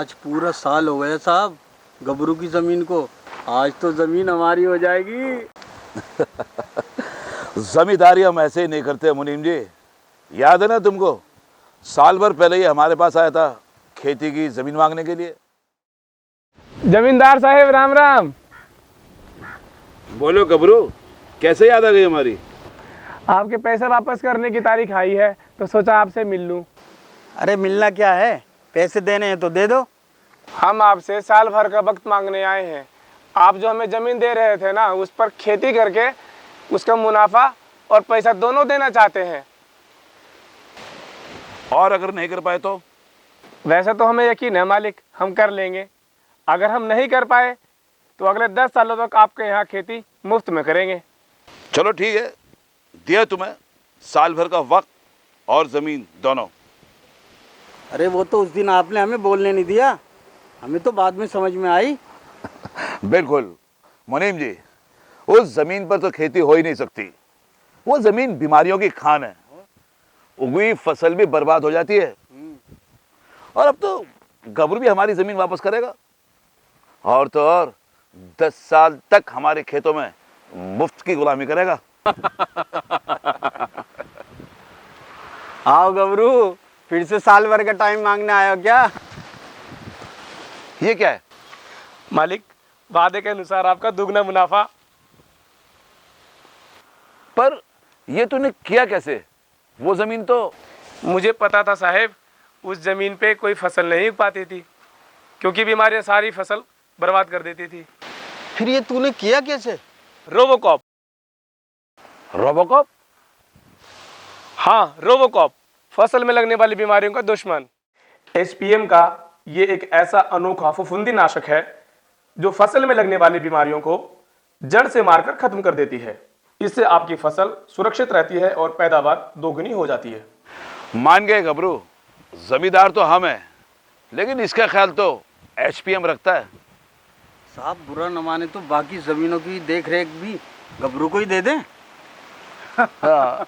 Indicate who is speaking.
Speaker 1: आज पूरा साल हो गया साहब गबरू की जमीन को। आज तो जमीन हमारी हो जाएगी।
Speaker 2: जमींदारी हम ऐसे ही नहीं करते मुनीम जी। याद है ना तुमको, साल भर पहले ही हमारे पास आया था खेती की जमीन मांगने के लिए।
Speaker 3: जमींदार साहेब राम राम।
Speaker 2: बोलो गबरू, कैसे याद आ गई हमारी?
Speaker 3: आपके पैसे वापस करने की तारीख आई है तो सोचा आपसे मिल लूं।
Speaker 1: अरे मिलना क्या है, पैसे देने हैं तो दे दो।
Speaker 3: हम आपसे साल भर का वक्त मांगने आए हैं। आप जो हमें जमीन दे रहे थे ना, उस पर खेती करके उसका मुनाफा और पैसा दोनों देना चाहते हैं।
Speaker 2: और अगर नहीं कर पाए तो?
Speaker 3: वैसे तो हमें यकीन है मालिक, हम कर लेंगे। अगर हम नहीं कर पाए तो अगले 10 सालों तक आपके यहाँ खेती मुफ्त में करेंगे।
Speaker 2: चलो ठीक है, दिया तुम्हें साल भर का वक्त और जमीन दोनों।
Speaker 1: अरे वो तो उस दिन आपने हमें बोलने नहीं दिया, हमें तो बाद में समझ में आई।
Speaker 2: बिल्कुल मुनीम जी, उस जमीन पर तो खेती हो ही नहीं सकती। वो जमीन बीमारियों की खान है, उगी फसल भी बर्बाद हो जाती है। और अब तो गबरू भी हमारी जमीन वापस करेगा, और तो और 10 साल तक हमारे खेतों में मुफ्त की गुलामी करेगा।
Speaker 1: आओ गबरू, फिर से साल भर का टाइम मांगने आए हो क्या?
Speaker 2: ये क्या है?
Speaker 3: मालिक, वादे के अनुसार आपका दुगना मुनाफा।
Speaker 2: पर ये तूने किया कैसे? वो जमीन तो
Speaker 3: मुझे पता था साहेब, उस जमीन पे कोई फसल नहीं उग पाती थी क्योंकि बीमारियां सारी फसल बर्बाद कर देती थी।
Speaker 1: फिर ये तूने किया कैसे?
Speaker 3: रोबोकॉप।
Speaker 2: रोबोकॉप?
Speaker 3: हाँ, रोबोकॉप, फसल में लगने वाली बीमारियों का दुश्मन। एचपीएम का ये एक ऐसा अनोखा फफूंदी नाशक है जो फसल में लगने वाली बीमारियों को जड़ से मारकर खत्म कर देती है। इससे आपकी फसल सुरक्षित रहती है और पैदावार दोगुनी हो जाती है।
Speaker 2: मान गए गबरू, जमींदार तो हम हैं, लेकिन इसका ख्याल तो एचपीएम रखता है।
Speaker 1: साहब बुरा न माने तो बाकी जमीनों की देख रेख भी गबरू को ही दे दें।
Speaker 2: हाँ।